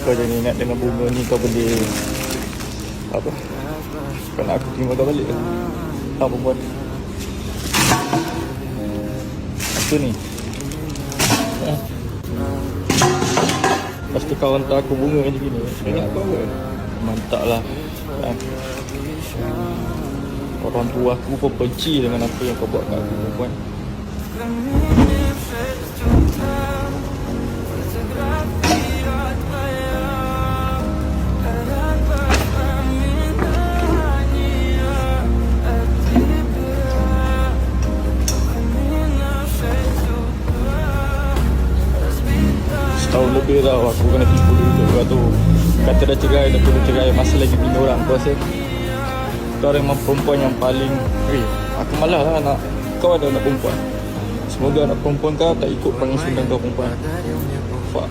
Kau jangan ingat dengan bunga ni kau boleh apa, kau nak aku terima kau balik lah. Perempuan apa ni? Lepas tu kau hantar aku bunga macam gini, ingat kau ke? Mantap lah. Orang tua aku pun benci dengan apa yang kau buat kat aku, perempuan. Setahun lebih tau aku kena tipu dulu. Lepas tu kata dah cerai, dah perlu cerai, masih lagi bini orang. Aku rasa kau memang perempuan yang paling aku malas lah nak kau ada anak perempuan. Semoga anak perempuan kau tak ikut panggil sundang kau perempuan. Fuck.